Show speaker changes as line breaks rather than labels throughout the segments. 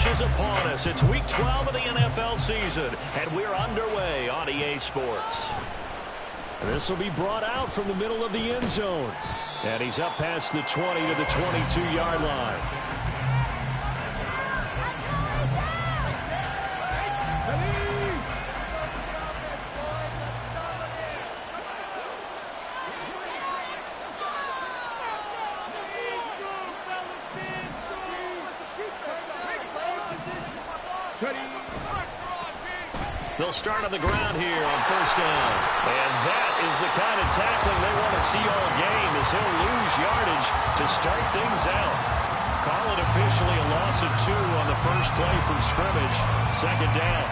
rush is upon us. It's Week 12 of the NFL season, and we're underway on EA Sports. And this will be brought out from the middle of the end zone. And he's up past the 20 to the 22-yard line. They'll start on the ground here on first down. And that is the kind of tackling they want to see all game, as he'll lose yardage to start things out. Call it officially a loss of 2 on the first play from scrimmage. Second down.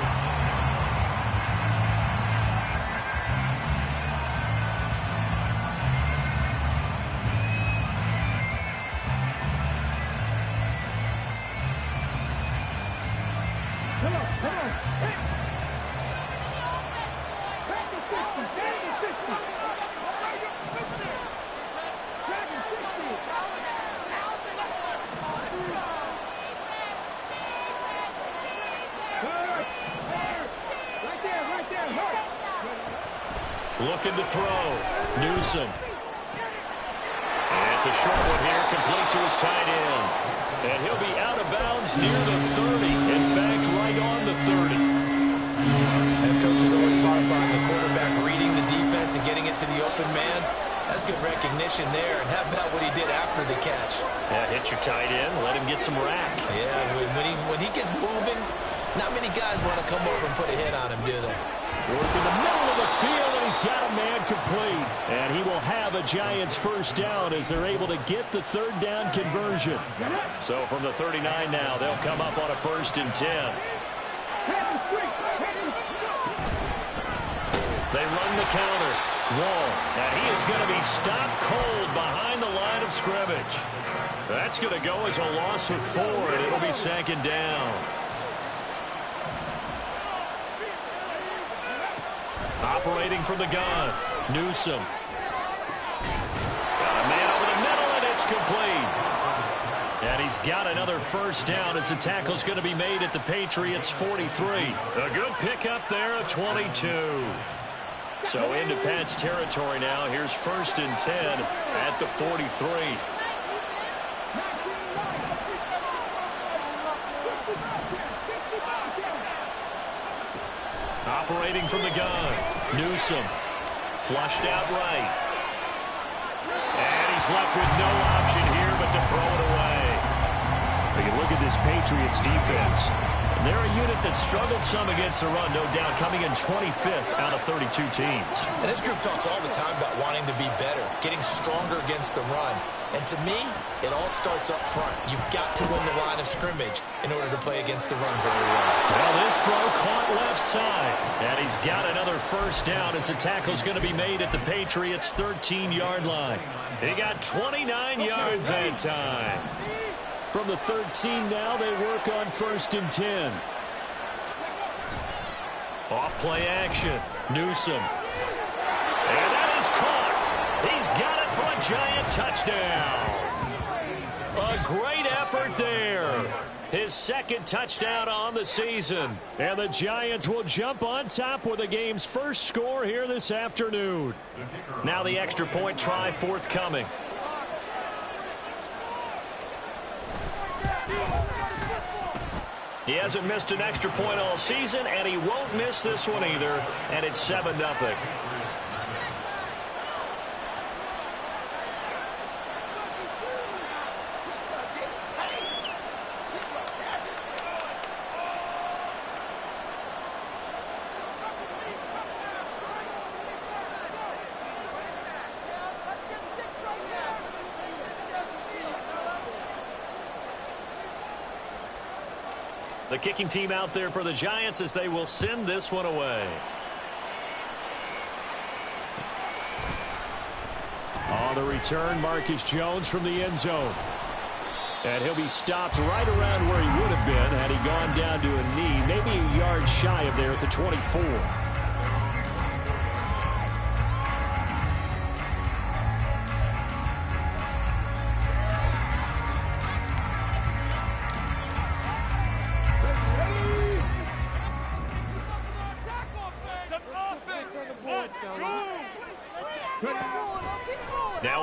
Looking to throw. Newsom. And it's a short one here, complete to his tight end. And he'll be out of bounds near the 30. In fact, right on the 30.
And coaches always harp on the quarterback reading the defense and getting it to the open man. That's good recognition there. And how about what he did after the catch?
Yeah, hit your tight end, let him get some rack.
Yeah, when he gets moving, not many guys want to come over and put a hit on him, do they?
Work in the middle of the field, and he's got a man complete. And he will have a Giants first down as they're able to get the third down conversion. So from the 39 now, they'll come up on a 1st and 10. They run the counter. Wall. And he is going to be stopped cold behind the line of scrimmage. That's going to go as a loss of 4, and it'll be 2nd down. Operating from the gun. Newsom. Got a man over the middle, and it's complete. And he's got another first down as the tackle's going to be made at the Patriots' 43. A good pickup there, a 22. So into Pat's territory now. Here's 1st and 10 at the 43. Operating from the gun. Newsom. Flushed out right. And he's left with no option here but to throw it away. You look at this Patriots defense. They're a unit that struggled some against the run, no doubt, coming in 25th out of 32 teams.
And this group talks all the time about wanting to be better, getting stronger against the run. And to me, it all starts up front. You've got to win the line of scrimmage in order to play against the run very well.
Well, this throw caught left side. And he's got another first down as the tackle's going to be made at the Patriots' 13-yard line. He got 29 yards that time. From the 13 now, they work on 1st and 10. Off play action. Newsom. And that is caught. He's got it for a Giant touchdown. A great effort there. His 2nd touchdown on the season. And the Giants will jump on top with the game's first score here this afternoon. Now the extra point try forthcoming. He hasn't missed an extra point all season, and he won't miss this one either, and it's 7-0. The kicking team out there for the Giants as they will send this one away. On the return, Marcus Jones from the end zone. And he'll be stopped right around where he would have been had he gone down to a knee, maybe a yard shy of there at the 24.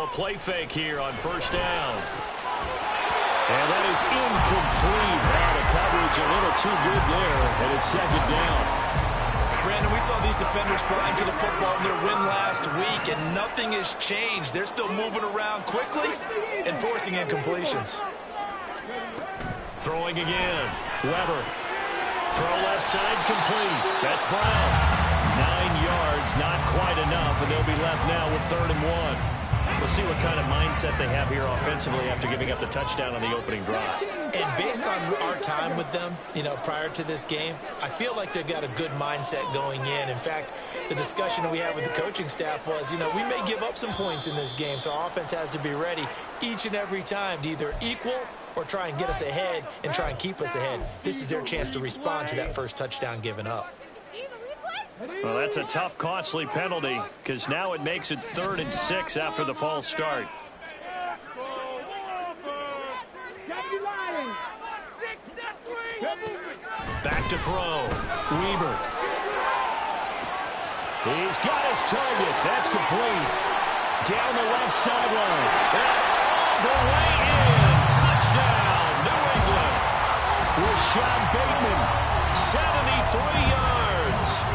play fake here on first down. And that is incomplete. Now the coverage a little too good there, and it's second down.
Brandon, we saw these defenders flying to the football in their win last week, and nothing has changed. They're still moving around quickly and forcing incompletions.
Throwing again. Weber. Throw left side complete. That's Brown. 9 yards, not quite enough, and they'll be left now with 3rd and 1. We'll see what kind of mindset they have here offensively after giving up the touchdown on the opening drive.
And based on our time with them, prior to this game, I feel like they've got a good mindset going in. In fact, the discussion that we had with the coaching staff was, we may give up some points in this game, so our offense has to be ready each and every time to either equal or try and get us ahead and try and keep us ahead. This is their chance to respond to that first touchdown given up.
Well, that's a tough, costly penalty because now it makes it 3rd and 6 after the false start. Back to throw. Weber. He's got his target. That's complete. Down the left sideline. And all the way in. Touchdown, New England. Rashad Bateman, 73 yards.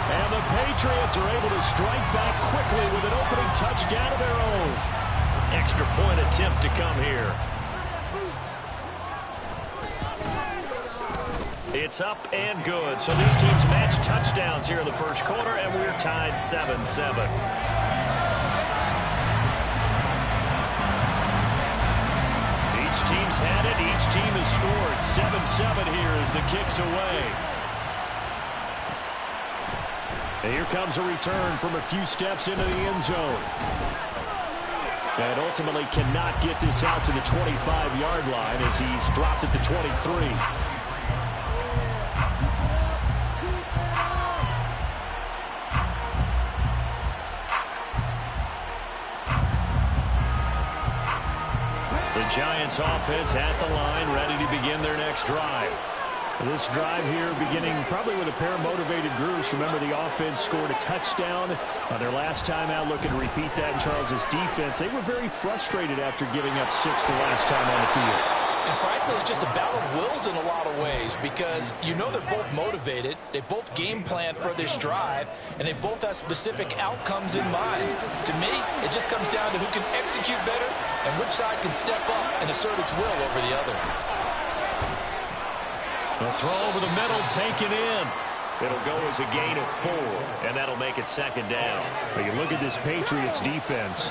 And the Patriots are able to strike back quickly with an opening touchdown of their own. Extra point attempt to come here. It's up and good. So these teams match touchdowns here in the first quarter, and we're tied 7-7. Each team's had it. Each team has scored. 7-7 here as the kick's away. And here comes a return from a few steps into the end zone. And ultimately cannot get this out to the 25-yard line as he's dropped at the 23. The Giants offense at the line, ready to begin their next drive. This drive here beginning probably with a pair of motivated groups. Remember, the offense scored a touchdown their last time out, looking to repeat that in Charles's defense. They were very frustrated after giving up 6 the last time on the field.
And frankly, it's just a battle of wills in a lot of ways because they're both motivated. They both game plan for this drive, and they both have specific outcomes in mind. To me, it just comes down to who can execute better and which side can step up and assert its will over the other.
The throw over the middle, taken in. It'll go as a gain of 4, and that'll make it second down.
But you look at this Patriots defense.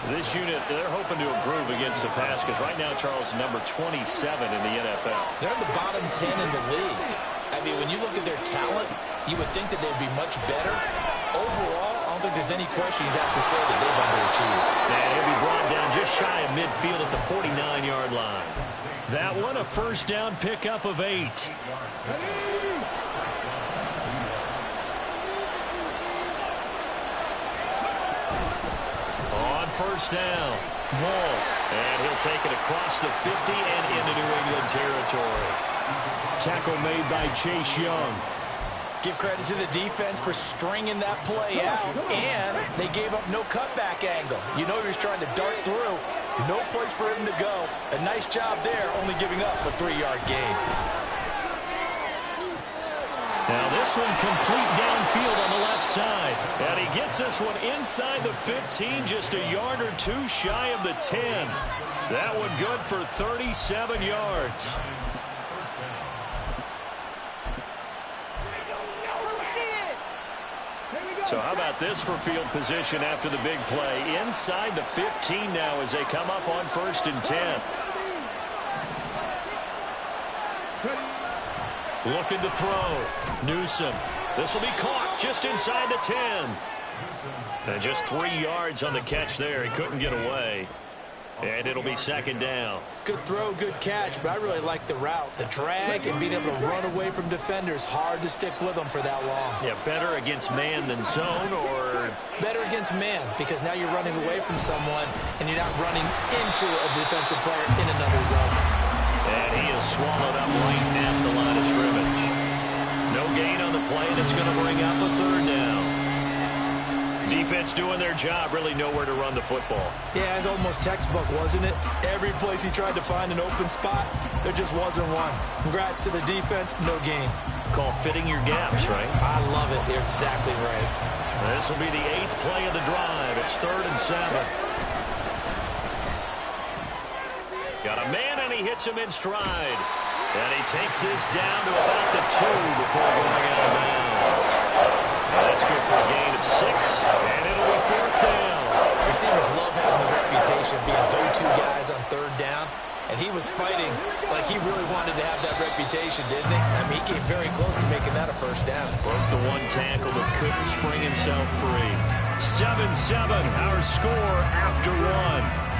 This unit, they're hoping to improve against the pass because right now, Charles, number 27 in the NFL.
They're in the bottom 10 in the league. I mean, when you look at their talent, you would think that they'd be much better. Overall, I don't think there's any question you'd have to say that they've underachieved.
And he'll be brought down just shy of midfield at the 49-yard line. That one, a first down pickup of 8. On first down, Wall. And he'll take it across the 50 and into New England territory.
Tackle made by Chase Young.
Give credit to the defense for stringing that play out, and they gave up no cutback angle. He was trying to dart through. No place for him to go. A nice job there, only giving up a 3-yard gain.
Now this one complete downfield on the left side. And he gets this one inside the 15, just a yard or 2 shy of the 10. That one good for 37 yards. So how about this for field position after the big play? Inside the 15 now as they come up on 1st and 10. Looking to throw. Newsom. This will be caught just inside the 10. And just 3 yards on the catch there. He couldn't get away. And it'll be second down.
Good throw, good catch, but I really like the route. The drag and being able to run away from defenders. Hard to stick with them for that long.
Yeah, better against man than zone, or?
Better against man, because now you're running away from someone and you're not running into a defensive player in another zone.
And he is swallowed up right at the line of scrimmage. No gain on the play, and it's going to bring up a 3rd down. Defense doing their job, really nowhere to run the football.
Yeah, it's almost textbook, wasn't it? Every place he tried to find an open spot, there just wasn't one. Congrats to the defense, no gain.
Call fitting your gaps, right?
I love it. You're exactly right.
This will be the 8th play of the drive. It's 3rd and 7. Got a man, and he hits him in stride. And he takes this down to about the 2 before going out of bounds. And that's good for a gain of 6, and it'll be 4th down.
Receivers love having the reputation of being go-to guys on 3rd down. And he was fighting like he really wanted to have that reputation, didn't he? I mean, he came very close to making that a 1st down.
Broke the 1 tackle, but couldn't spring himself free. 7-7, our score after 1.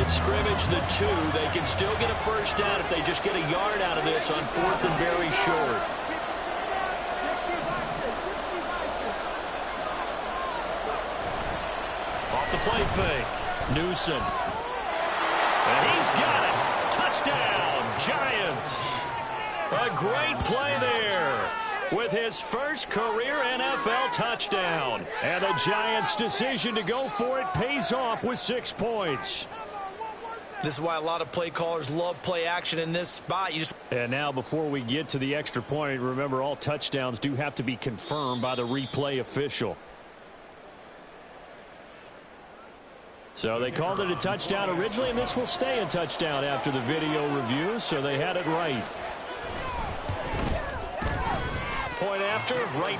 Scrimmage the 2. They can still get a 1st down if they just get a yard out of this on 4th and very short. Off the play fake. Newsom. And he's got it. Touchdown, Giants. A great play there with his first career NFL touchdown. And the Giants' decision to go for it pays off with 6 points.
This is why a lot of play callers love play action in this spot.
And now before we get to the extra point, remember all touchdowns do have to be confirmed by the replay official. So they called it a touchdown originally, and this will stay a touchdown after the video review, so they had it right.
Point after, right.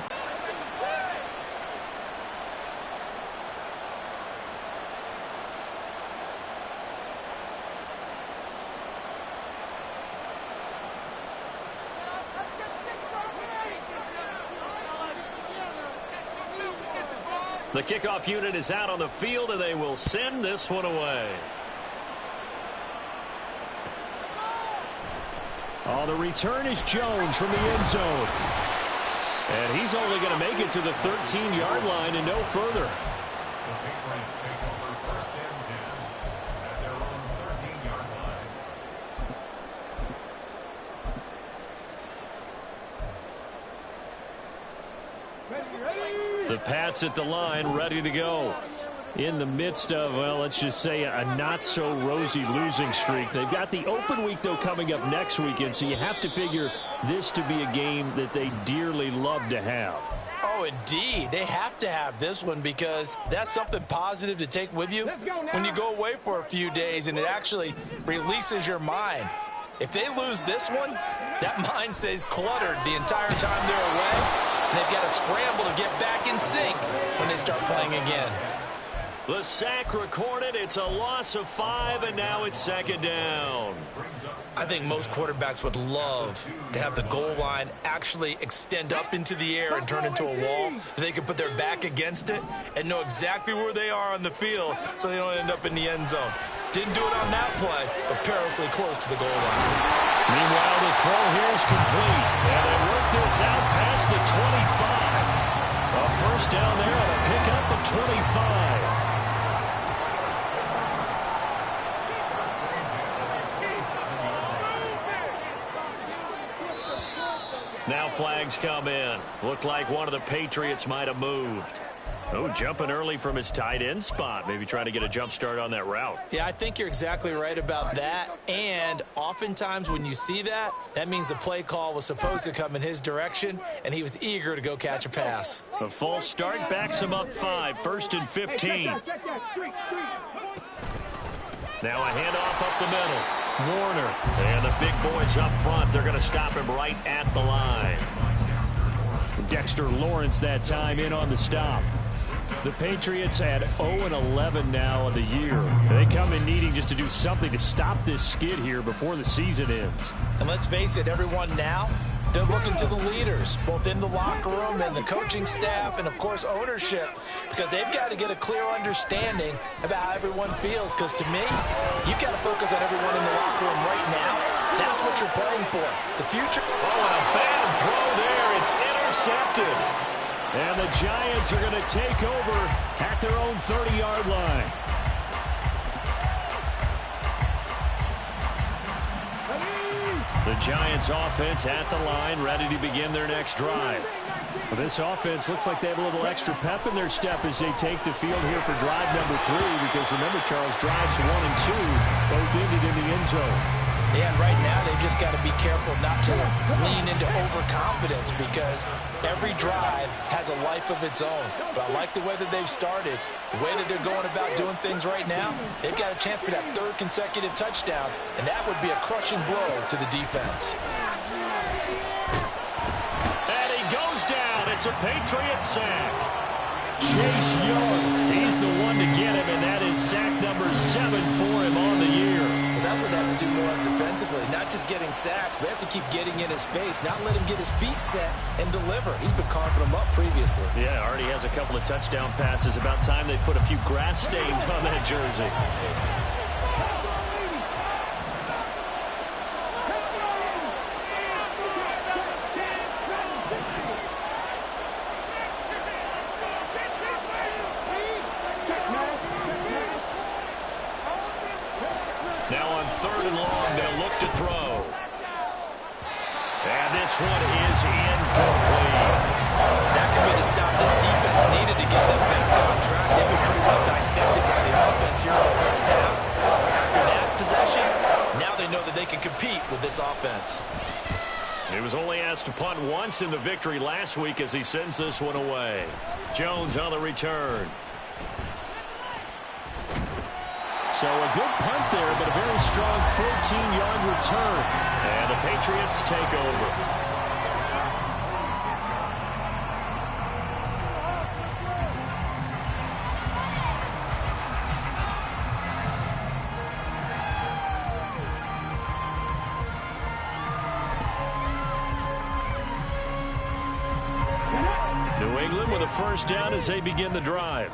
The kickoff unit is out on the field, and they will send this one away.
Oh, the return is Jones from the end zone.
And he's only going to make it to the 13-yard line and no further.
The Patriots take over 1st and 10 at their own 13-yard line.
The Pats at the line, ready to go.
In the midst of, well, let's just say a not-so-rosy losing streak. They've got the open week, though, coming up next weekend, so you have to figure this to be a game that they dearly love to have.
Oh, indeed. They have to have this one because that's something positive to take with you when you go away for a few days, and it actually releases your mind. If they lose this one, that mind stays cluttered the entire time they're away, and they've got to scramble to get back in sync when they start playing again.
The sack recorded. It's a loss of 5, and now it's 2nd down.
I think most quarterbacks would love to have the goal line actually extend up into the air and turn into a wall. They can put their back against it and know exactly where they are on the field so they don't end up in the end zone. Didn't do it on that play, but perilously close to the goal line.
Meanwhile, the throw here is complete. And they work this out past the 25. A 1st down there on a pickup of 25. Now flags come in. Looked like one of the Patriots might have moved. Oh, jumping early from his tight end spot. Maybe trying to get a jump start on that route.
Yeah, I think you're exactly right about that. And oftentimes when you see that, that means the play call was supposed to come in his direction, and he was eager to go catch a pass.
The false start backs him up 5. 1st and 15. Now a handoff up the middle. Warner. And the big boys up front. They're going to stop him right at the line.
Dexter Lawrence that time in on the stop. The Patriots at 0-11 now of the year. They come in needing just to do something to stop this skid here before the season ends.
And let's face it, everyone now, they're looking to the leaders, both in the locker room and the coaching staff and, of course, ownership, because they've got to get a clear understanding about how everyone feels. Because to me, you've got to focus on everyone in the locker room right now. That's what you're playing for, the future.
Oh, and a bad throw there. It's intercepted.
And the Giants are going to take over at their own 30-yard line. The Giants offense at the line, ready to begin their next drive. Well, this offense looks like they have a little extra pep in their step as they take the field here for drive number 3, because remember, Charles, drives 1 and 2 both ended in the end zone.
Yeah, and right now they've just got to be careful not to lean into overconfidence, because every drive has a life of its own. But I like the way that they've started, the way that they're going about doing things right now. They've got a chance for that 3rd consecutive touchdown, and that would be a crushing blow to the defense.
And he goes down. It's a Patriots sack. Chase Young, he's the one to get him, and that is sack number 7 for him on the year.
Well, that's what they have to do more defensively, not just getting sacks, but they have to keep getting in his face, not let him get his feet set and deliver. He's been carving them up previously.
Yeah, already has a couple of touchdown passes. About time they put a few grass stains on that jersey. Now on 3rd and long, they'll look to throw. And this one is incomplete.
That could be the stop this defense needed to get them back on track. They've been pretty well dissected by the offense here in the first half. After that possession, now they know that they can compete with this offense.
He was only asked to punt once in the victory last week as he sends this one away. Jones on the return.
So a good punt there, but a very strong 14-yard return.
And the Patriots take over. New England with a first down as they begin the drive.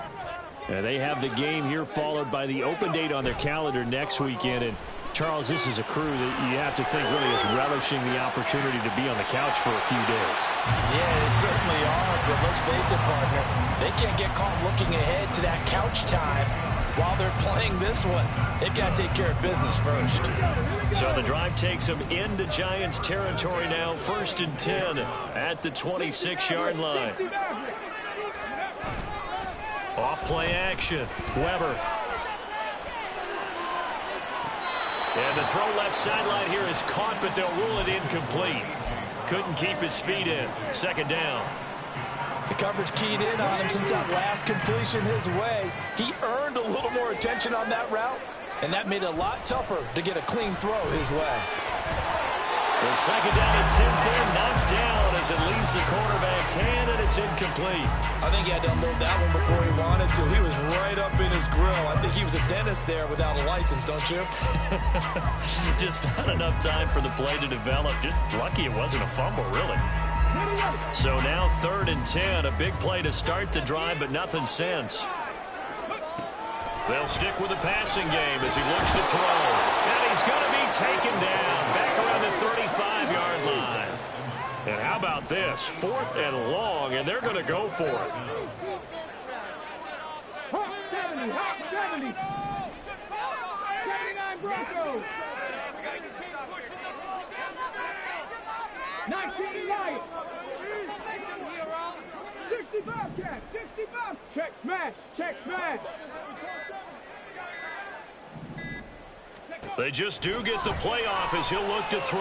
And they have the game here followed by the open date on their calendar next weekend. And, Charles, this is a crew that you have to think really is relishing the opportunity to be on the couch for a few days.
Yeah, they certainly are, but let's face it, partner, they can't get caught looking ahead to that couch time while they're playing this one. They've got to take care of business first.
So the drive takes them into Giants territory now, 1st and 10 at the 26-yard line. Off play action. Weber. And the throw left sideline here is caught, but they'll rule it incomplete. Couldn't keep his feet in. 2nd down.
The coverage keyed in on him since that last completion his way. He earned a little more attention on that route, and that made it a lot tougher to get a clean throw his way.
The 2nd down and 10 there, knocked down as it leaves the quarterback's hand, and it's incomplete.
I think he had to unload that one before he wanted to. He was right up in his grill. I think he was a dentist there without a license, don't you?
Just not enough time for the play to develop. Just lucky it wasn't a fumble, really. So now 3rd and 10, a big play to start the drive, but nothing since. They'll stick with the passing game as he looks to throw. And he's going to be taken down back around the 35-yard line. And how about this? 4th and long, and they're going to go for it.
Hot 70, hot 70. 79 Broncos. 19 Lions. 65 Cats, 65. Check smash, check smash.
They just do get the playoff as he'll look to throw.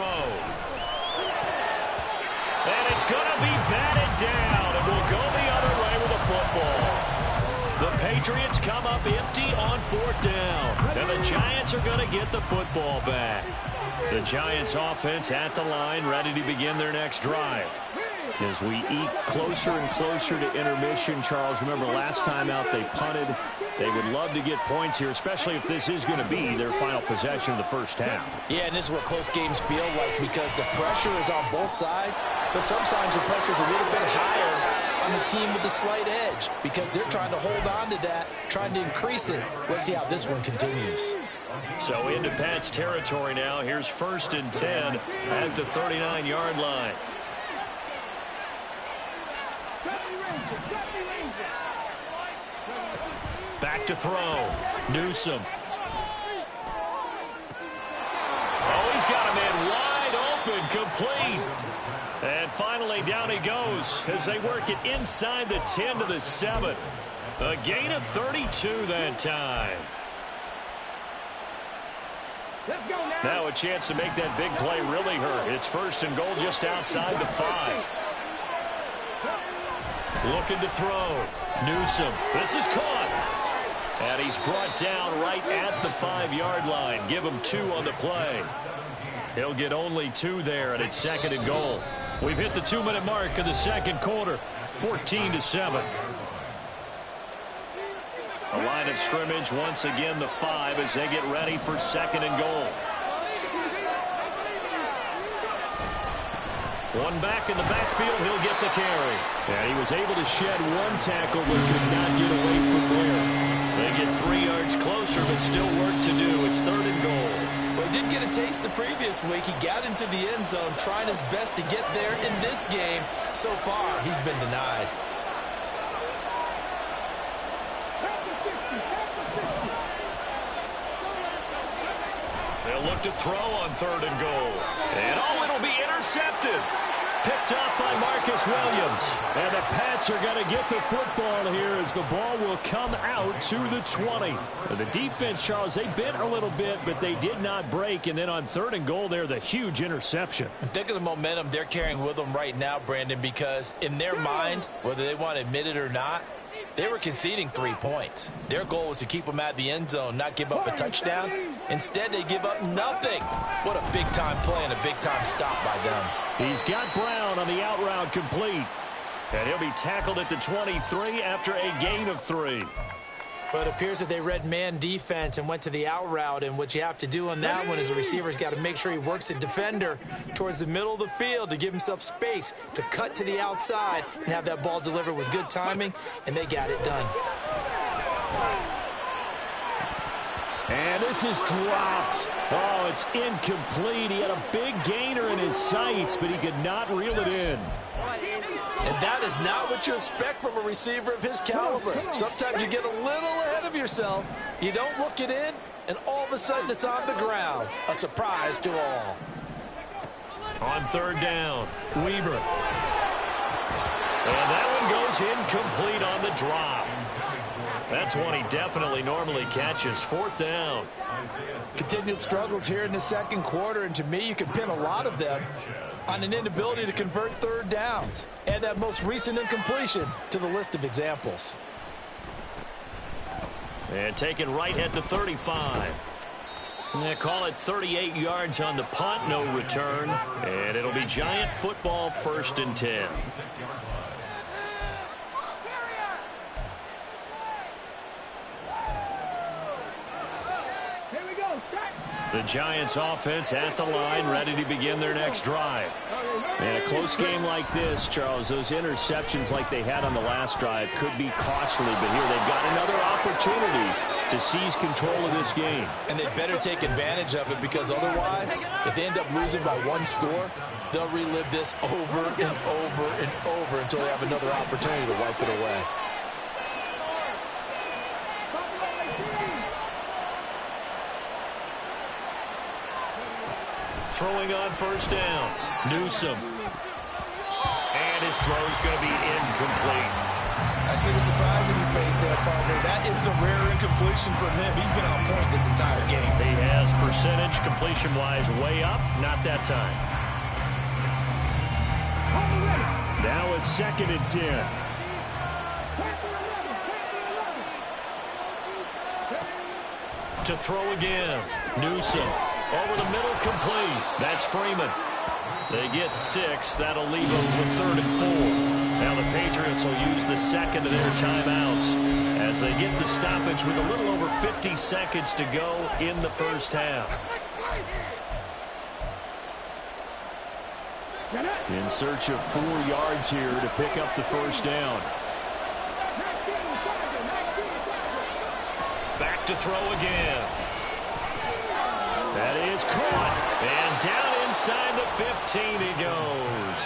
And it's going to be batted down, and we'll go the other way with the football. The Patriots come up empty on 4th down, and the Giants are going to get the football back. The Giants offense at the line, ready to begin their next drive.
As we eat closer and closer to intermission, Charles, remember last time out they punted. They would love to get points here, especially if this is going to be their final possession of the first half.
Yeah, and this is what close games feel like because the pressure is on both sides, but sometimes the pressure is a little bit higher on the team with the slight edge because they're trying to hold on to that, trying to increase it. Let's see how this one continues.
So into Pat's territory now. Here's 1st and 10 at the 39-yard line. Back to throw. Newsome. Oh, he's got a man wide open, complete. And finally, down he goes as they work it inside the 10 to the 7. A gain of 32 that time.
Let's go now.
Now a chance to make that big play really hurt. It's first and goal just outside the 5. Looking to throw. Newsome. This is caught. And he's brought down right at the 5-yard line. Give him 2 on the play. He'll get only 2 there, and it's second and goal. We've hit the 2-minute mark of the second quarter. 14-7. A line of scrimmage, once again the 5 as they get ready for second and goal. One back in the backfield, he'll get the carry.
And he was able to shed 1 tackle but could not get away from there.
They get 3 yards closer, but still work to do. It's third and goal.
Well, he did get a taste the previous week. He got into the end zone, trying his best to get there in this game. So far, he's been denied.
They'll look to throw on third and goal. And oh, it'll be intercepted. Picked off by Marcus Williams.
And the Pats are going to get the football here as the ball will come out to the 20. The defense, Charles, they bent a little bit, but they did not break. And then on third and goal there, the huge interception.
Think of the momentum they're carrying with them right now, Brandon, because in their mind, whether they want to admit it or not, they were conceding 3 points. Their goal was to keep them at the end zone, not give up a touchdown. Instead, they give up nothing. What a big-time play and a big-time stop by them.
He's got Brown on the out route complete.
And he'll be tackled at the 23 after a gain of 3.
But it appears that they read man defense and went to the out route. And what you have to do on that one is the receiver's got to make sure he works the defender towards the middle of the field to give himself space to cut to the outside and have that ball delivered with good timing, and they got it done.
And this is dropped. Oh, it's incomplete. He had a big gainer in his sights, but he could not reel it in.
And that is not what you expect from a receiver of his caliber. Sometimes you get a little ahead of yourself. You don't look it in, and all of a sudden it's on the ground. A surprise to all.
On third down, Weber. And that one goes incomplete on the drop. That's one he definitely normally catches. Fourth down.
Continued struggles here in the second quarter, and to me, you can pin a lot of them on an inability to convert third downs. Add that most recent incompletion to the list of examples.
And taken right at the 35. They call it 38 yards on the punt, no return. And it'll be Giant football, first and 10. The Giants offense at the line, ready to begin their next drive.
And a close game like this, Charles, those interceptions like they had on the last drive could be costly. But here they've got another opportunity to seize control of this game.
And they better take advantage of it, because otherwise, if they end up losing by 1 score, they'll relive this over and over and over until they have another opportunity to wipe it away.
Throwing on first down, Newsome. And his throw's going to be incomplete.
I see the surprise in your face there, partner. That is a rare incompletion from him. He's been on point this entire game.
He has percentage completion-wise way up. Not that time.
Now a second and 10.
To throw again, Newsome. Over the middle, complete. That's Freeman. They get 6. That'll leave them with third and 4. Now the Patriots will use the second of their timeouts as they get the stoppage with a little over 50 seconds to go in the first half.
In search of 4 yards here to pick up the first down.
Back to throw again. That is caught. And down inside the 15 he goes.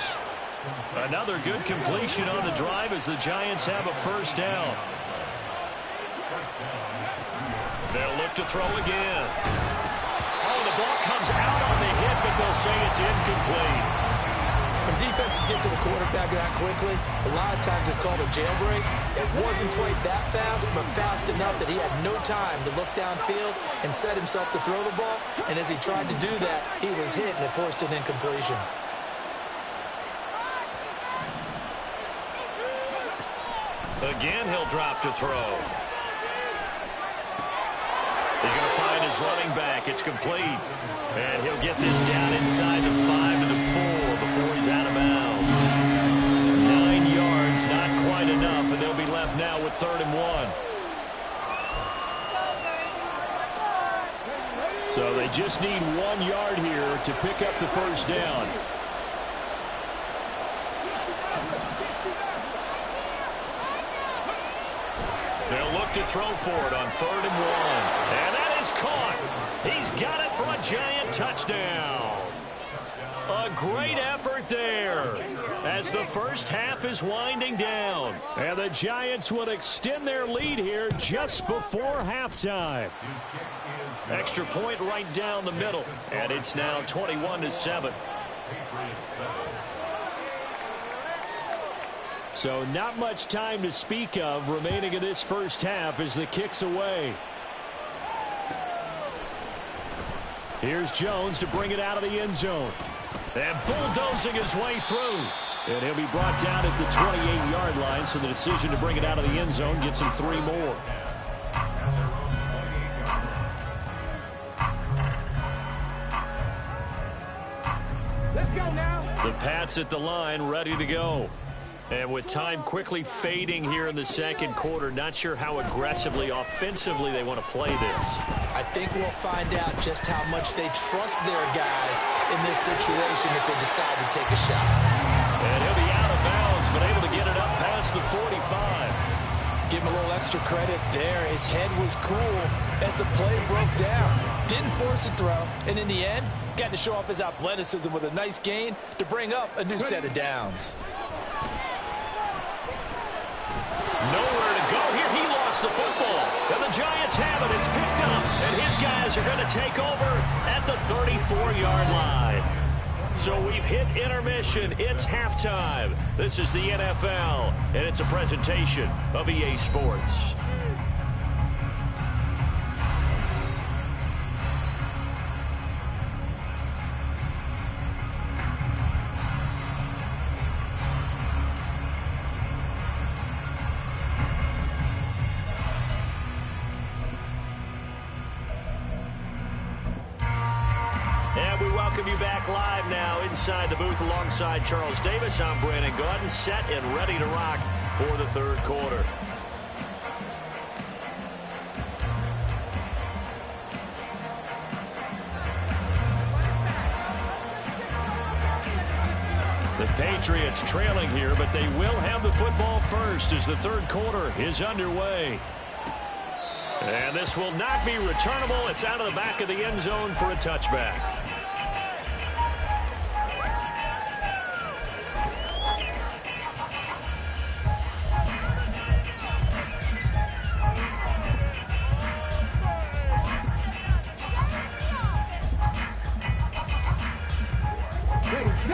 Another good completion on the drive as the Giants have a first down. They'll look to throw again. Oh, the ball comes out on the hit, but they'll say it's incomplete.
When defenses get to the quarterback that quickly, a lot of times it's called a jailbreak. It wasn't quite that fast, but fast enough that he had no time to look downfield and set himself to throw the ball. And as he tried to do that, he was hit, and it forced an incompletion.
Again, he'll drop to throw. He's going to find his running back. It's complete. And he'll get this down inside the 5 to the 4 before he's out of bounds. 9 yards, not quite enough, and they'll be left now with 3rd and 1.
So they just need 1 yard here to pick up the first down.
They'll look to throw for it on 3rd and 1. And that is caught. He's got it for a Giant touchdown. A great effort there as the first half is winding down.
And the Giants will extend their lead here just before halftime.
Extra point right down the middle. And it's now 21-7.
So not much time to speak of remaining in this first half as the kick's away. Here's Jones to bring it out of the end zone.
And bulldozing his way through.
And he'll be brought down at the 28-yard line, so the decision to bring it out of the end zone gets him 3 more.
Let's go now.
The Pats at the line, ready to go. And with time quickly fading here in the second quarter, not sure how aggressively, offensively they want to play this.
I think we'll find out just how much they trust their guys in this situation if they decide to take a shot.
And he'll be out of bounds, but able to get it up past the 45.
Give him a little extra credit there. His head was cool as the play broke down. Didn't force a throw, and in the end, got to show off his athleticism with a nice gain to bring up a new set of downs.
Nowhere to go here. He lost the football. And the Giants have it. It's picked up. And his guys are going to take over at the 34-yard line. So we've hit intermission. It's halftime. This is the NFL, and it's a presentation of EA Sports. Welcome you back live now inside the booth alongside Charles Davis. I'm Brandon Gaudin, set and ready to rock for the third quarter. The Patriots trailing here, but they will have the football first as the third quarter is underway. And this will not be returnable. It's out of the back of the end zone for a touchback.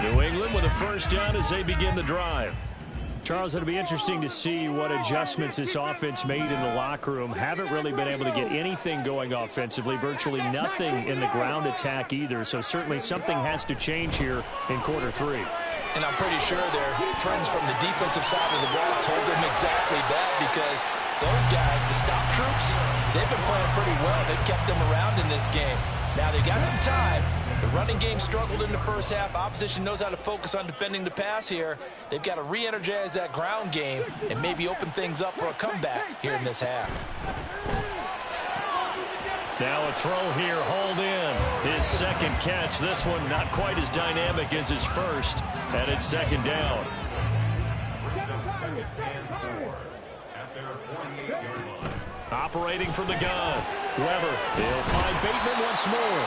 New England with a first down as they begin the drive.
Charles, it'll be interesting to see what adjustments this offense made in the locker room. Haven't really been able to get anything going offensively, virtually nothing in the ground attack either. So certainly something has to change here in quarter 3.
And I'm pretty sure their friends from the defensive side of the ball told them exactly that, because those guys, the stop troops, they've been playing pretty well. They've kept them around in this game. Now they got some time. The running game struggled in the first half. Opposition knows how to focus on defending the pass here. They've got to re-energize that ground game and maybe open things up for a comeback here in this half.
Now a throw here, hauled in. His second catch. This one not quite as dynamic as his first, and it's second down. Operating from the gun. Weber. They'll find Bateman once more.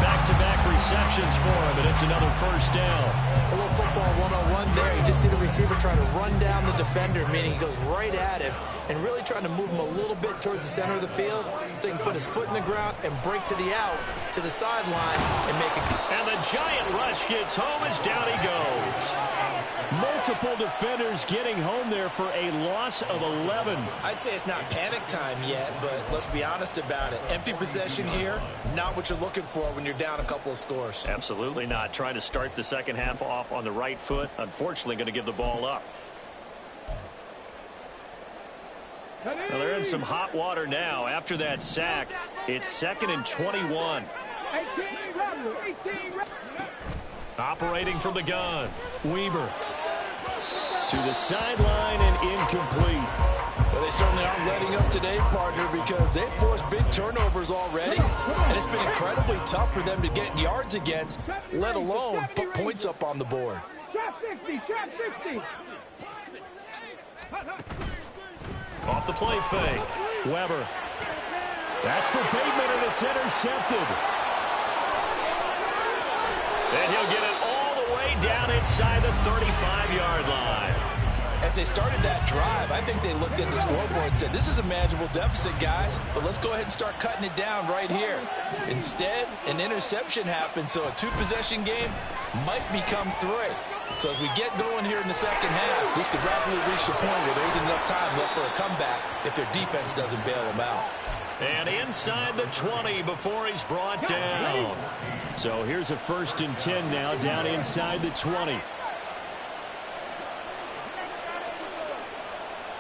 Back-to-back receptions for him, and it's another first down.
A little football 101 there. You just see the receiver trying to run down the defender, meaning he goes right at him and really trying to move him a little bit towards the center of the field so he can put his foot in the ground and break to the out, to the sideline, and make it.
And the giant rush gets home as down he goes.
Multiple defenders getting home there for a loss of 11.
I'd say it's not panic time yet, but let's be honest about it. Empty possession here, not what you're looking for when you're down a couple of scores.
Absolutely not. Trying to start the second half off on the right foot. Unfortunately, going to give the ball up. Well, they're in some hot water now. After that sack, it's 2nd and 21.
18.
Operating from the gun. Weber.
To the sideline and incomplete.
Well, they certainly aren't letting up today, partner, because they've forced big turnovers already, and it's been incredibly tough for them to get yards against, let alone put points up on the board.
Trap 60.
Off the play fake. Weber.
That's for Bateman, and it's intercepted.
And he'll get it all the way down inside the 35-yard line.
As they started that drive, I think they looked at the scoreboard and said, this is a manageable deficit, guys, but let's go ahead and start cutting it down right here. Instead, an interception happened, so a two-possession game might become three. So as we get going here in the second half, this could rapidly reach the point where there isn't enough time left for a comeback if their defense doesn't bail them out.
And inside the 20 before he's brought down.
So here's a 1st and 10 now, down inside the 20.
Read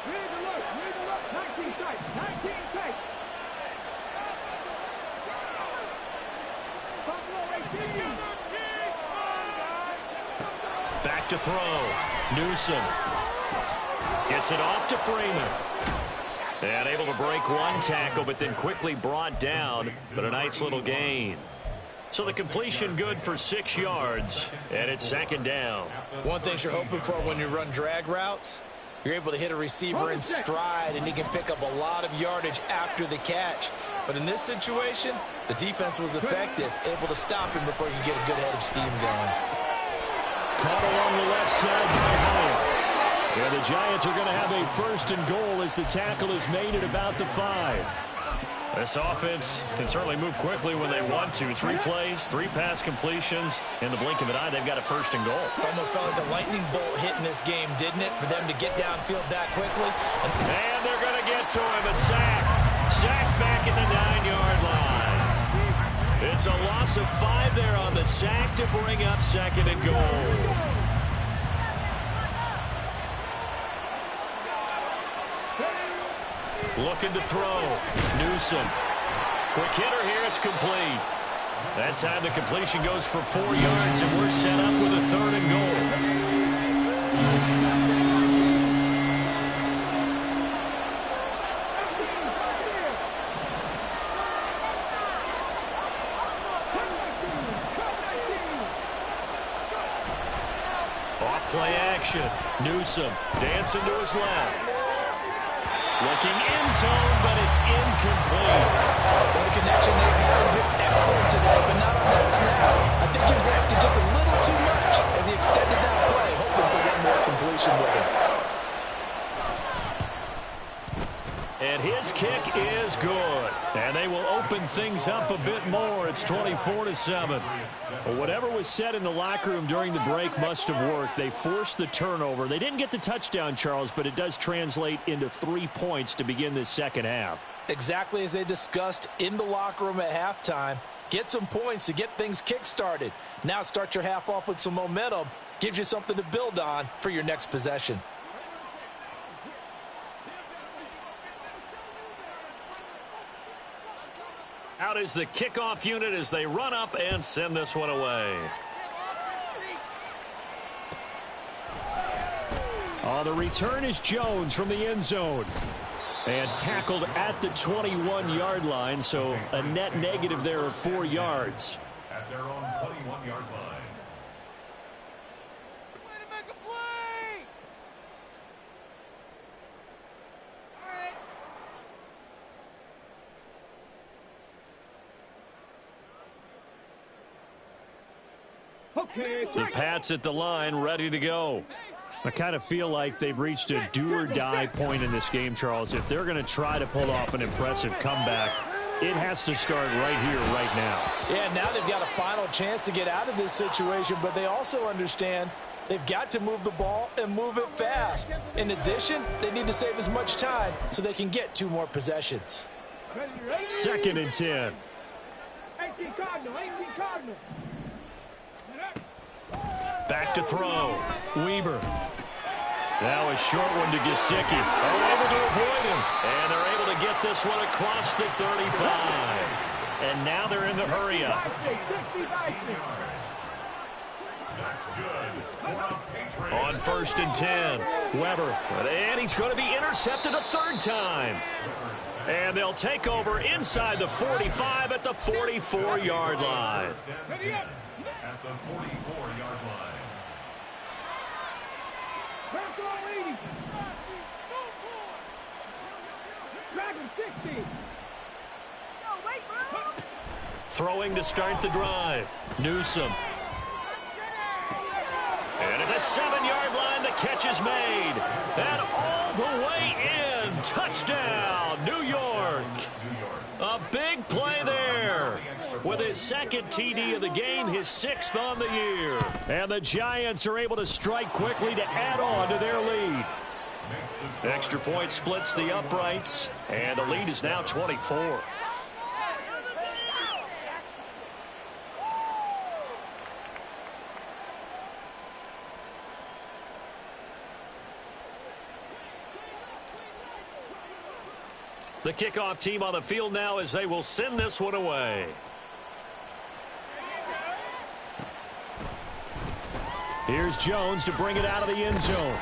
the look. 19 tight.
Back to throw. Newsom. Gets it off to Freeman. And able to break one tackle, but then quickly brought down. But a nice little gain. So the completion good for 6 yards. And it's 2nd down.
One thing you're hoping for when you run drag routes, you're able to hit a receiver in stride, and he can pick up a lot of yardage after the catch. But in this situation, the defense was effective, able to stop him before you get a good head of steam going.
Caught along the left side by Hyatt. And the Giants are going to have a 1st and goal as the tackle is made at about the 5.
This offense can certainly move quickly when they want to. 3 plays, 3 pass completions. In the blink of an eye, they've got a 1st and goal.
Almost felt like a lightning bolt hit in this game, didn't it, for them to get downfield that quickly?
And they're going to get to him. A sack. Sack back at the 9-yard line. It's a loss of 5 there on the sack to bring up 2nd and goal. Looking to throw. Newsom. Quick hitter here. It's complete. That time the completion goes for 4 yards, and we're set up with a 3rd and goal. Off play action. Newsom dancing to his left. Looking end zone, but it's incomplete.
Well, the connection they've had has been excellent today, but not on that snap. I think he was asking just a little too much as he extended that play, hoping for one more completion with him.
And his kick is good. And they will open things up a bit more. It's 24-7.
Well, whatever was said in the locker room during the break must have worked. They forced the turnover. They didn't get the touchdown, Charles, but it does translate into 3 points to begin this second half.
Exactly as they discussed in the locker room at halftime. Get some points to get things kick-started. Now start your half off with some momentum. Gives you something to build on for your next possession.
Out is the kickoff unit as they run up and send this one away.
Oh, the return is Jones from the end zone. And tackled at the 21-yard line, so a net negative there of 4 yards.
At their own 21-yard line.
The Pats at the line, ready to go. I kind of feel like they've reached a do-or-die point in this game, Charles. If they're going to try to pull off an impressive comeback, it has to start right here, right now.
Yeah, now they've got a final chance to get out of this situation, but they also understand they've got to move the ball and move it fast. In addition, they need to save as much time so they can get 2 more possessions.
2nd and 10.
18 Cardinal.
Back to throw. Weber. Now a short one to Gesicki. They're able to avoid him. And they're able to get this one across the 35. And now they're in the hurry up. On 1st and 10. Weber. And he's going to be intercepted a 3rd time. And they'll take over inside the 45 at the 44-yard line.
At the 44-yard line.
Throwing to start the drive. Newsome. And at the 7-yard line, the catch is made. And all the way in. Touchdown, New York. A big play there. With his 2nd TD of the game, his 6th on the year. And the Giants are able to strike quickly to add on to their lead. Extra point splits the uprights, and the lead is now 24. The kickoff team on the field now as they will send this one away. Here's Jones to bring it out of the end zone.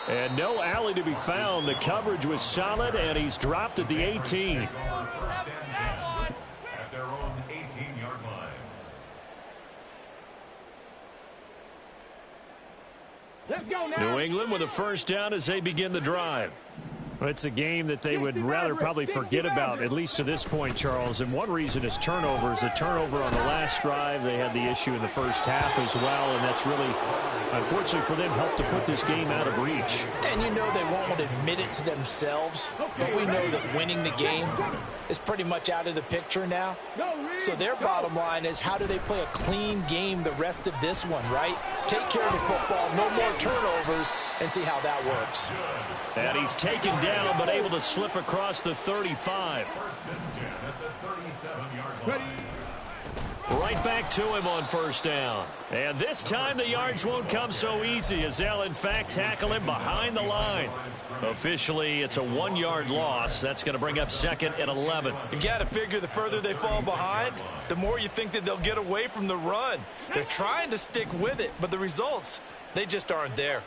And no alley to be found. The coverage was solid, and he's dropped at the 18.
At their own 18-yard line.
Let's go now.
New England with a 1st down as they begin the drive. It's a game that they would rather probably forget about, at least to this point, Charles. And one reason is turnovers. A turnover on the last drive. They had the issue in the first half as well, and that's really, unfortunately for them, helped to put this game out of reach.
And you know they won't want to admit it to themselves, but we know that winning the game is pretty much out of the picture now. So their bottom line is, how do they play a clean game the rest of this one, right? Take care of the football, no more turnovers, and see how that works.
And he's taken down, but able to slip across the 35.
1st and 10 at the 37-yard line.
Right back to him on 1st down. And this time the yards won't come so easy as they'll, in fact, tackle him behind the line. Officially, it's a 1-yard loss. That's going to bring up 2nd and 11.
You got to figure the further they fall behind, the more you think that they'll get away from the run. They're trying to stick with it, but the results, they just aren't there.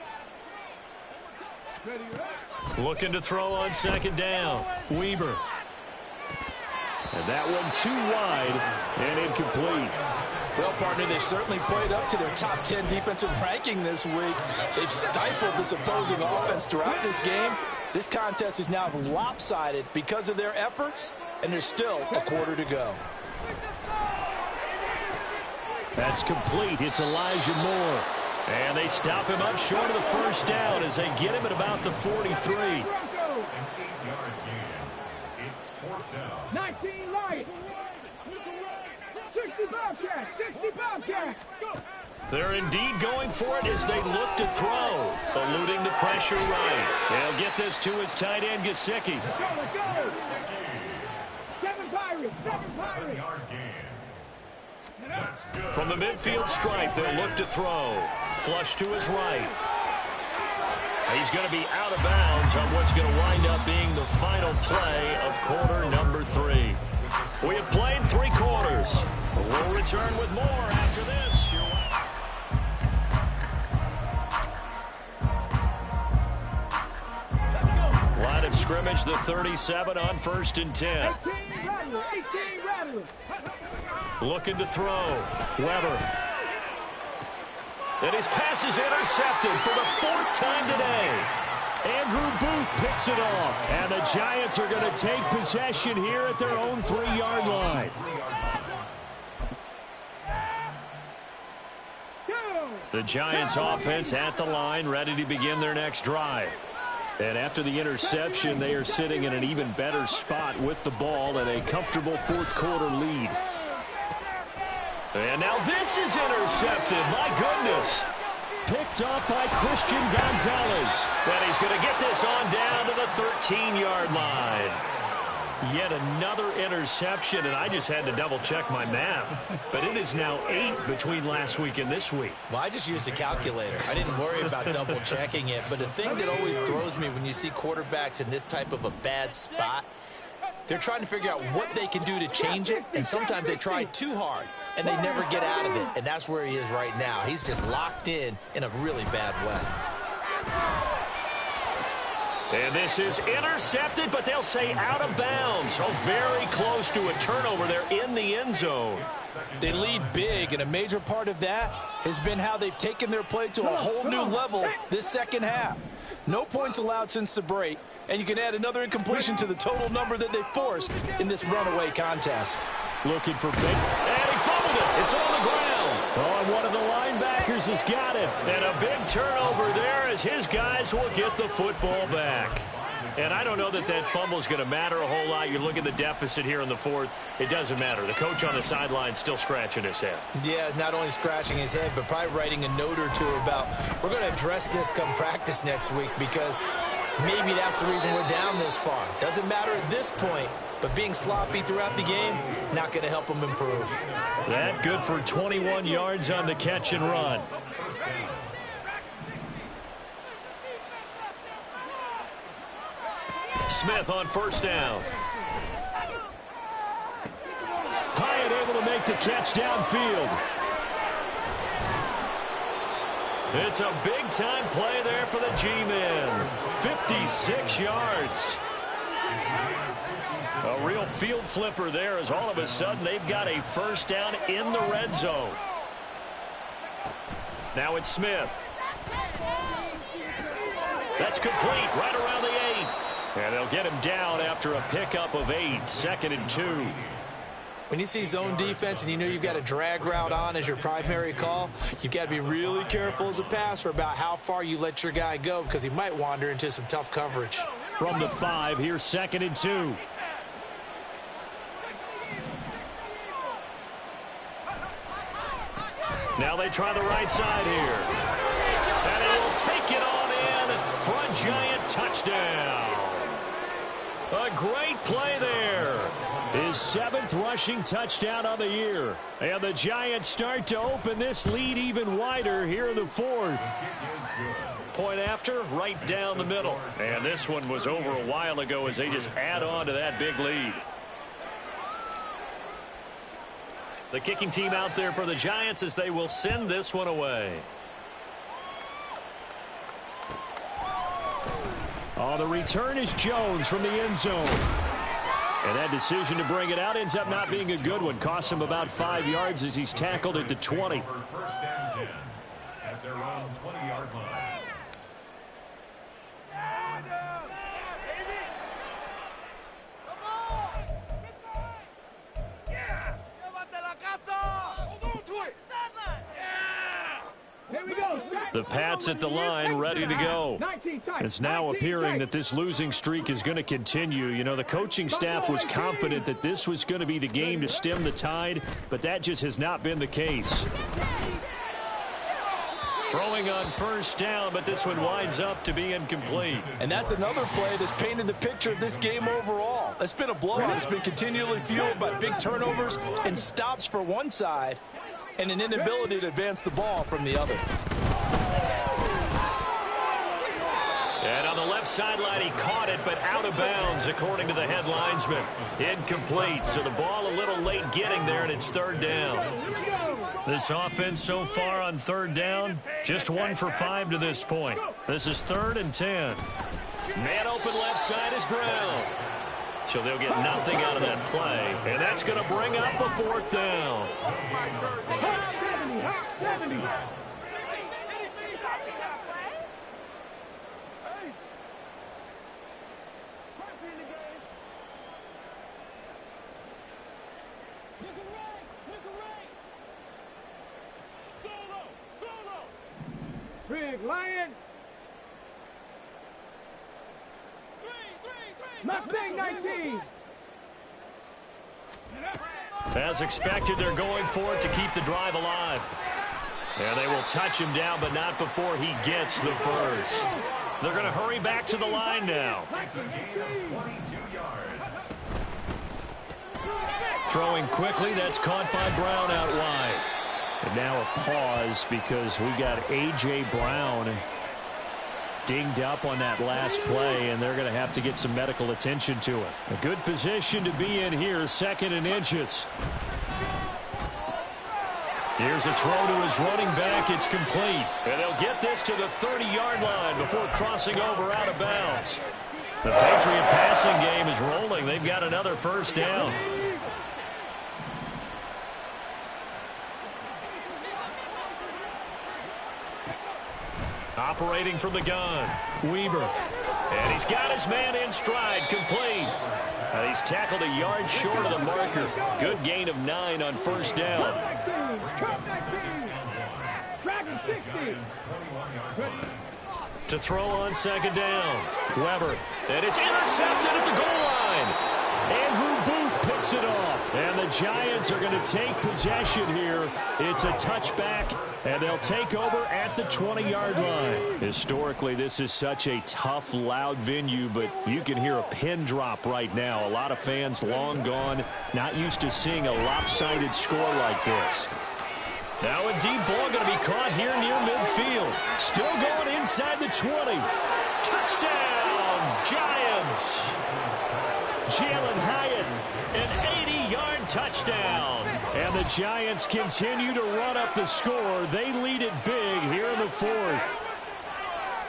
Looking to throw on 2nd down. Weber. And that one too wide and incomplete.
Well, partner, they've certainly played up to their top 10 defensive ranking this week. They've stifled this opposing offense throughout this game. This contest is now lopsided because of their efforts, and there's still a quarter to go.
That's complete. It's Elijah Moore. And they stop him up short of the 1st down as they get him at about the 43.
An 8-yard gain. It's 4th down.
19 Lions. 60 Bobcats. 60 Bobcats. Go.
They're indeed going for it as they look to throw. Eluding the pressure right. They'll get this to his tight end, Gesicki.
Let's go. 7 Pirates. 7 Pirates.
7-yard gain. That's good.
From the midfield stripe, they'll look to throw. Flush to his right. He's going to be out of bounds on what's going to wind up being the final play of quarter number 3. We have played 3 quarters. We'll return with more after this. Line of scrimmage, the 37 on 1st and 10.
18 Rattlers.
Looking to throw. Weber. And his pass is intercepted for the 4th time today. Andrew Booth picks it off. And the Giants are going to take possession here at their own 3-yard line. The Giants offense at the line, ready to begin their next drive. And after the interception, they are sitting in an even better spot with the ball and a comfortable fourth quarter lead.
And now this is intercepted. My goodness.
Picked up by Christian Gonzalez.
And he's going to get this on down to the 13-yard line.
Yet another interception, and I just had to double-check my math. But it is now 8 between last week and this week.
Well, I just used a calculator. I didn't worry about double-checking it. But the thing that always throws me when you see quarterbacks in this type of a bad spot, they're trying to figure out what they can do to change it, and sometimes they try too hard, and they never get out of it. And that's where he is right now. He's just locked in a really bad way.
And this is intercepted, but they'll say out of bounds. So very close to a turnover there in the end zone.
They lead big, and a major part of that has been how they've taken their play to a whole new level this second half. No points allowed since the break, and you can add another incompletion to the total number that they forced in this runaway contest.
Looking for big.
And he fumbled it. It's on the ground.
Oh, and one of the linebackers has got it.
And a big turnover there as his guys will get the football back. And I don't know that that fumble is going to matter a whole lot. You look at the deficit here in the fourth. It doesn't matter. The coach on the sideline still scratching his head.
Yeah, not only scratching his head, but probably writing a note or two about, we're going to address this come practice next week, because maybe that's the reason we're down this far. Doesn't matter at this point, but being sloppy throughout the game, not going to help them improve.
That good for 21 yards on the catch and run.
Smith on first down.
Hyatt able to make the catch downfield.
It's a big-time play there for the G-men. 56 yards. A real field flipper there, as all of a sudden they've got a first down in the red zone. Now it's Smith. That's complete right around the 8. And they'll get him down after a pickup of 8, 2nd and 2.
When you see zone defense and you know you've got a drag route on as your primary call, you've got to be really careful as a passer about how far you let your guy go, because he might wander into some tough coverage.
From the 5, here's 2nd and 2.
Now they try the right side here. And he will take it on in for a giant touchdown. A great play there.
His 7th rushing touchdown of the year. And the Giants start to open this lead even wider here in the 4th.
Point after, right down the middle. And this one was over a while ago as they just add on to that big lead. The kicking team out there for the Giants as they will send this one away.
Oh, the return is Jones from the end zone. And that decision to bring it out ends up not being a good one. Costs him about 5 yards as he's tackled at the 20.
First and 10 at their own 20-yard line.
The Pats at the line, ready to go. It's now appearing that this losing streak is going to continue. You know, the coaching staff was confident that this was going to be the game to stem the tide, but that just has not been the case.
Throwing on first down, but this one winds up to be incomplete.
And that's another play that's painted the picture of this game overall. It's been a blowout. It's been continually fueled by big turnovers and stops for one side and an inability to advance the ball from the other.
And on the left sideline, he caught it, but out of bounds, according to the head linesman. Incomplete, so the ball a little late getting there, and it's third down. This offense so far on third down, just 1 for 5 to this point. This is 3rd and 10. Man open left side is Brown. So they'll get nothing out of that play, and that's going to bring up a 4th down.
Big Lion. Mustang 19.
As expected, they're going for it to keep the drive alive. And they will touch him down, but not before he gets the first. They're going to hurry back to the line now. Throwing quickly, that's caught by Brown out wide.
And now a pause because we got A.J. Brown dinged up on that last play, and they're going to have to get some medical attention to it. A good position to be in here, 2nd and inches.
Here's a throw to his running back. It's complete. And they'll get this to the 30-yard line before crossing over out of bounds. The Patriot passing game is rolling. They've got another first down. Operating from the gun, Weaver. And he's got his man in stride, complete. And he's tackled a yard short of the marker. Good gain of 9 on first down. To throw on 2nd down, Weber. And it's intercepted at the goal line. Andrew Booth picks it off. And the Giants are going to take possession here. It's a touchback, and they'll take over at the 20-yard line. Historically, this is such a tough, loud venue, but you can hear a pin drop right now. A lot of fans long gone, not used to seeing a lopsided score like this. Now a deep ball going to be caught here near midfield. Still going inside the 20. Touchdown, Giants! Jalen Hyatt, an 80-yard touchdown. And the Giants continue to run up the score. They lead it big here in the 4th.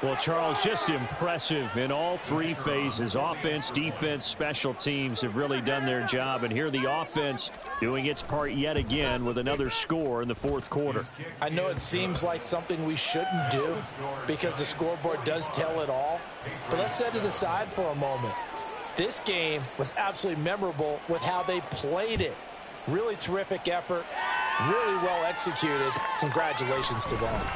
Well, Charles, just impressive in all 3 phases. Offense, defense, special teams have really done their job. And here the offense doing its part yet again with another score in the 4th quarter.
I know it seems like something we shouldn't do because the scoreboard does tell it all. But let's set it aside for a moment. This game was absolutely memorable with how they played it. Really terrific effort, really well executed. Congratulations to them.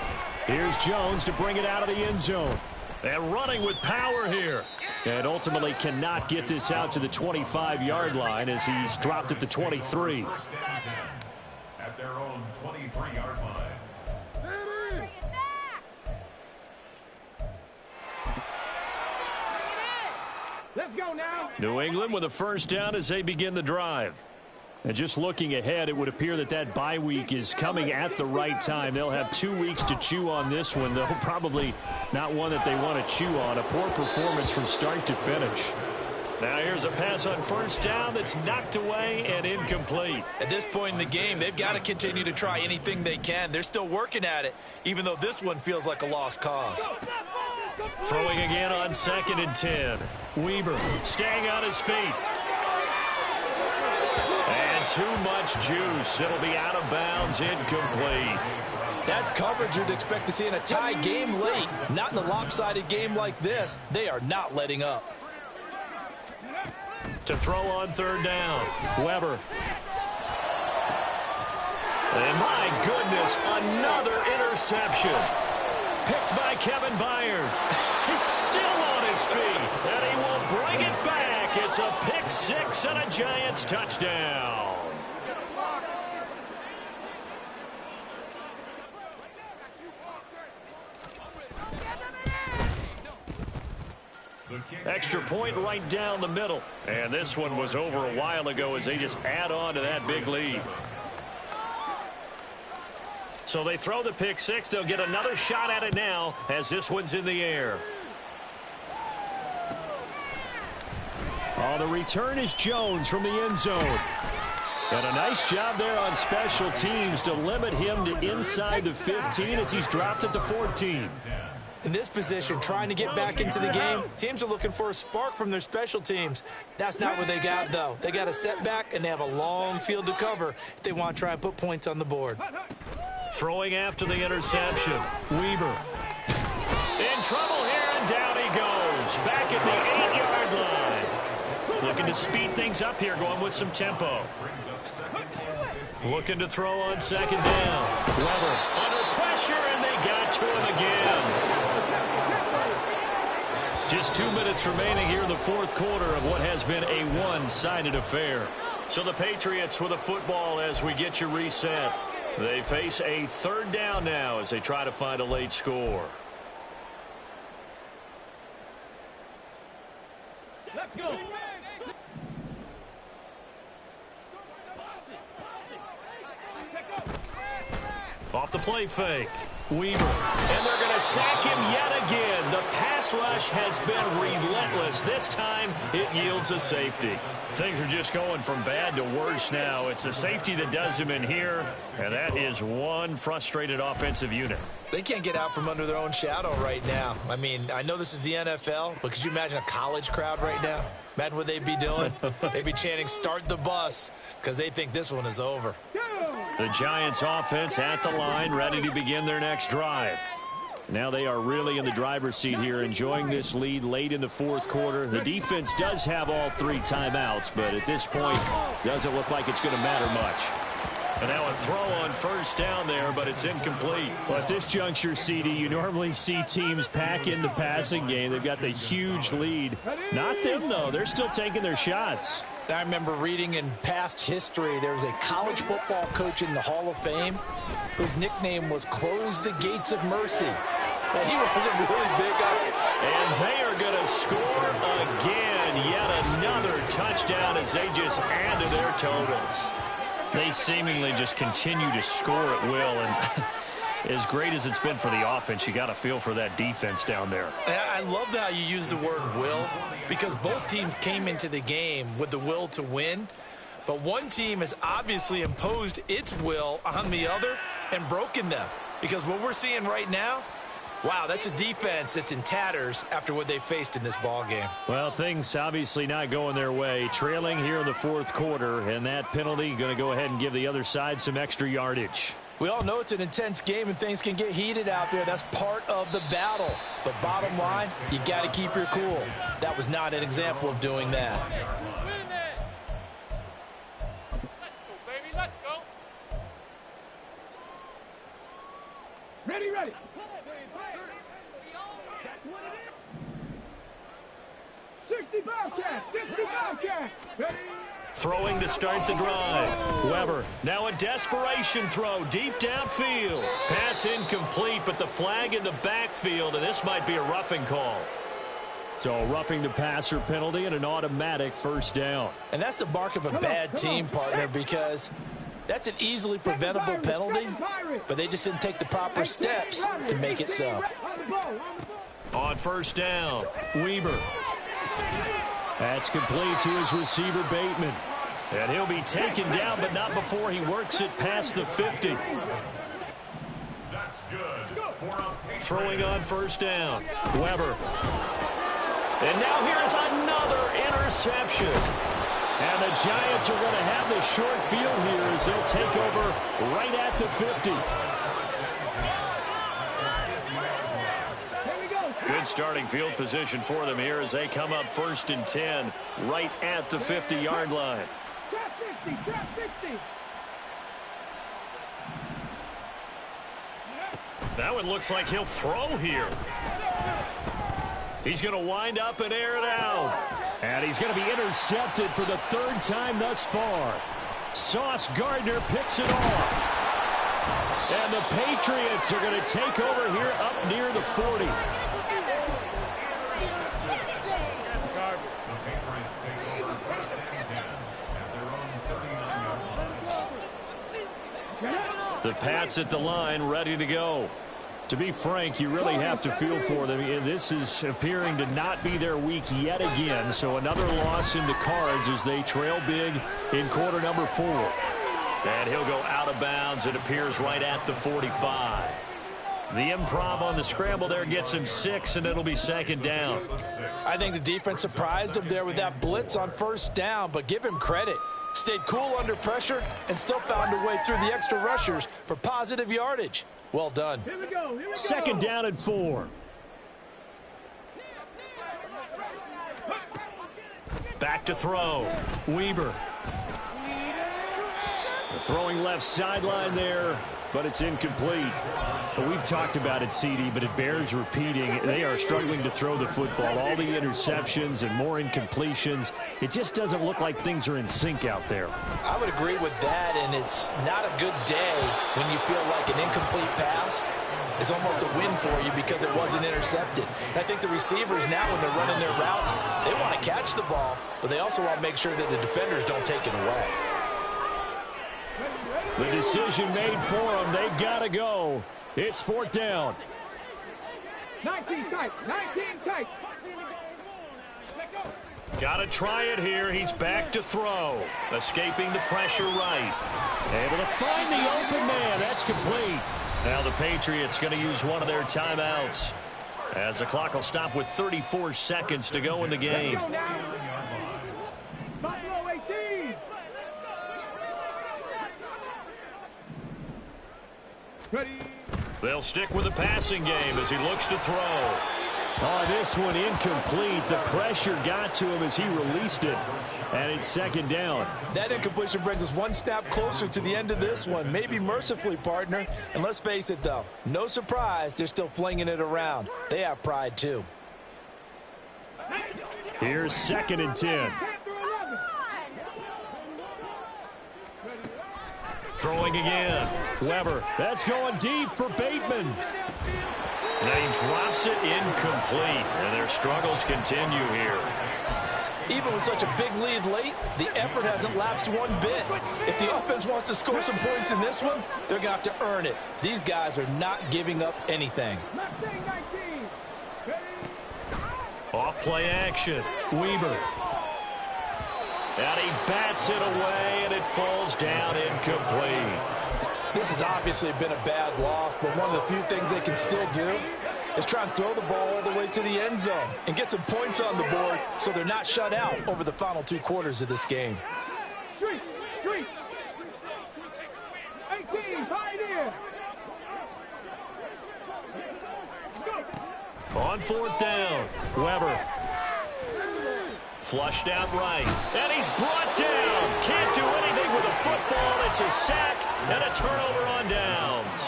Here's Jones to bring it out of the end zone.
And running with power here.
And ultimately cannot get this out to the 25-yard line as he's dropped at the 23.
At their own 23-yard line.
Let's go now.
New England with a first down as they begin the drive.
And just looking ahead, it would appear that that bye week is coming at the right time. They'll have 2 weeks to chew on this one, though probably not one that they want to chew on. A poor performance from start to finish.
Now here's a pass on first down that's knocked away and incomplete.
At this point in the game, they've got to continue to try anything they can. They're still working at it, even though this one feels like a lost cause.
Throwing again on 2nd and 10. Weber staying on his feet. And too much juice. It'll be out of bounds, incomplete.
That's coverage you'd expect to see in a tie game late. Not in a lopsided game like this. They are not letting up.
To throw on 3rd down, Weber. And my goodness, another interception. Picked by Kevin Byard. He's still on his feet, and he will bring it back. It's a pick 6 and a Giants touchdown. Extra point right down the middle. And this one was over a while ago as they just add on to that big lead. So they throw the pick 6. They'll get another shot at it now as this one's in the air.
Oh, the return is Jones from the end zone. And a nice job there on special teams to limit him to inside the 15 as he's dropped at the 14.
In this position, trying to get back into the game, teams are looking for a spark from their special teams. That's not what they got, though. They got a setback, and they have a long field to cover if they want to try and put points on the board.
Throwing after the interception, Weber. In trouble here, and down he goes. Back at the 8-yard line. Looking to speed things up here, going with some tempo. Looking to throw on 2nd down. Weber under pressure, and they got to him again. Just 2 minutes remaining here in the fourth quarter of what has been a one-sided affair. So the Patriots with a football as we get you reset. They face a third down now as they try to find a late score.
Let's go.
Off the play fake. Weaver. And they're going to sack him yet again. The pass rush has been relentless. This time it yields a safety. Things are just going from bad to worse now. It's a safety that does him in here, and that is one frustrated offensive unit.
They can't get out from under their own shadow right now. I mean, I know this is the NFL, but could you imagine a college crowd right now? Imagine what they'd be doing. They'd be chanting, "Start the bus," because they think this one is over.
The Giants offense at the line, ready to begin their next drive. Now they are really in the driver's seat here, enjoying this lead late in the fourth quarter. The defense does have all 3 timeouts, but at this point, doesn't look like it's going to matter much. And now a throw on first down there, but it's incomplete.
Well, at this juncture, CD, you normally see teams pack in the passing game. They've got the huge lead. Not them, though. They're still taking their shots.
I remember reading in past history, there was a college football coach in the Hall of Fame whose nickname was Close the Gates of Mercy. Well, he wasn't really big on it.
And they are going to score again. Yet another touchdown as they just add to their totals. They seemingly just continue to score at will. And as great as it's been for the offense, you got to feel for that defense down there.
I love how you use the word will, because both teams came into the game with the will to win. But one team has obviously imposed its will on the other and broken them. Because what we're seeing right now, wow, that's a defense that's in tatters after what they faced in this ball game.
Well, things obviously not going their way. Trailing here in the fourth quarter, and that penalty going to go ahead and give the other side some extra yardage.
We all know it's an intense game and things can get heated out there. That's part of the battle. But bottom line, you got to keep your cool. That was not an example of doing that.
Ready, ready. That's what it is. 65 cats, 65 cats. Ready.
Throwing to start the drive. Weber, now a desperation throw deep downfield. Pass incomplete, but the flag in the backfield, and this might be a roughing call.
So a roughing the passer penalty and an automatic first down.
And that's the mark of a bad team, partner, because that's an easily preventable penalty, but they just didn't take the proper steps to make it so.
On first down, Weber.
That's complete to his receiver, Bateman.
And he'll be taken down, but not before he works it past the 50.
That's good.
Throwing on first down, Weber. And now here's another interception. And the Giants are going to have the short field here as they'll take over right at the 50. Good starting field position for them here as they come up first and 10 right at the 50-yard line.
Trap 60, trap 60.
That one looks like he'll throw here. He's going to wind up and air it out.
And he's going to be intercepted for the third time thus far. Sauce Gardner picks it off. And the Patriots are going to take over here up near the 40.
The Pats at the line, ready to go. To be frank, you really have to feel for them. This is appearing to not be their week yet again. So another loss in the cards as they trail big in quarter number 4. And he'll go out of bounds. It appears right at the 45. The improv on the scramble there gets him 6, and it'll be second down.
I think the defense surprised him there with that blitz on first down, but give him credit. Stayed cool under pressure and still found a way through the extra rushers for positive yardage. Well done.
Here we go, here we go.
Second down and 4.
Back to throw. Weber.
Throwing left sideline there, but it's incomplete. But we've talked about it, CD, but it bears repeating. They are struggling to throw the football. All the interceptions and more incompletions. It just doesn't look like things are in sync out there.
I would agree with that, and it's not a good day when you feel like an incomplete pass is almost a win for you because it wasn't intercepted. And I think the receivers now, when they're running their routes, they want to catch the ball, but they also want to make sure that the defenders don't take it away.
The decision made for them. They've got to go. It's 4th down.
19 tight. 19 tight.
Got to try it here. He's back to throw. Escaping the pressure right. Able to find the open man. That's complete. Now the Patriots going to use one of their timeouts as the clock will stop with 34 seconds to go in the game.
Buffalo 18. Ready.
They'll stick with the passing game as he looks to throw.
Oh, this one incomplete. The pressure got to him as he released it. And it's 2nd down.
That incompletion brings us one snap closer to the end of this one. Maybe mercifully, partner. And let's face it, though. No surprise, they're still flinging it around. They have pride, too.
Here's 2nd and 10.
Throwing again.
Weber. That's going deep for Bateman.
And he drops it incomplete. And their struggles continue here.
Even with such a big lead late, the effort hasn't lapsed one bit. If the offense wants to score some points in this one, they're going to have to earn it. These guys are not giving up anything.
Off play action. Weber. And he bats it away, and it falls down incomplete.
This has obviously been a bad loss, but one of the few things they can still do is try and throw the ball all the way to the end zone and get some points on the board so they're not shut out over the final 2 quarters of this game.
18, pioneer.
On 4th down, Weber. Flushed out right, and he's brought down. Can't do anything with the football. It's a sack and a turnover on downs.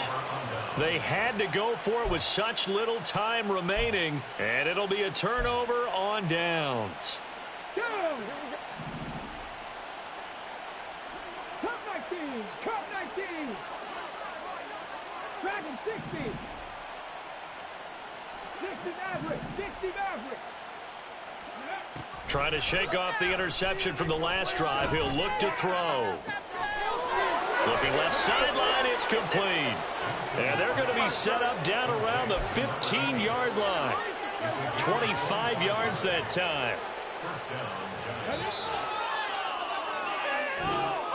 They had to go for it with such little time remaining, and it'll be a turnover on downs.
Cup 19. Cup 19. Dragon 60. 60 Maverick. 60 Maverick.
Trying to shake off the interception from the last drive. He'll look to throw. Looking left sideline, it's complete. And they're going to be set up down around the 15-yard line. 25 yards that time.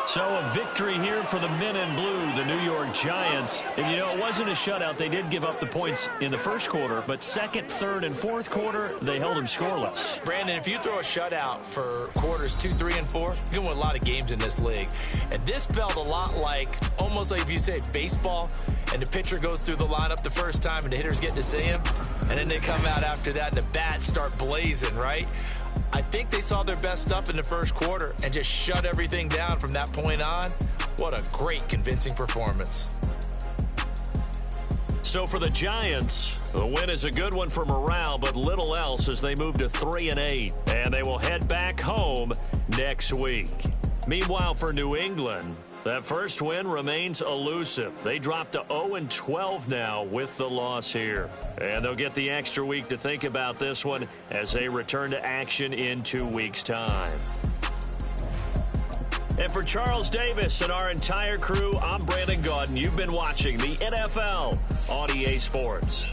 So a victory here for the men in blue, the New York Giants. And, you know, it wasn't a shutout. They did give up the points in the first quarter, but 2nd, 3rd, and 4th quarter, they held them scoreless.
Brandon, if you throw a shutout for quarters 2, 3, and 4, you're going to win a lot of games in this league. And this felt a lot like, almost like if you say baseball, and the pitcher goes through the lineup the first time and the hitters get to see him, and then they come out after that and the bats start blazing, right? I think they saw their best stuff in the first quarter and just shut everything down from that point on. What a great, convincing performance.
So for the Giants, the win is a good one for morale, but little else as they move to 3-8, and they will head back home next week. Meanwhile, for New England, that first win remains elusive. They drop to 0-12 now with the loss here. And they'll get the extra week to think about this one as they return to action in 2 weeks' time. And for Charles Davis and our entire crew, I'm Brandon Gaudin. You've been watching the NFL on EA Sports.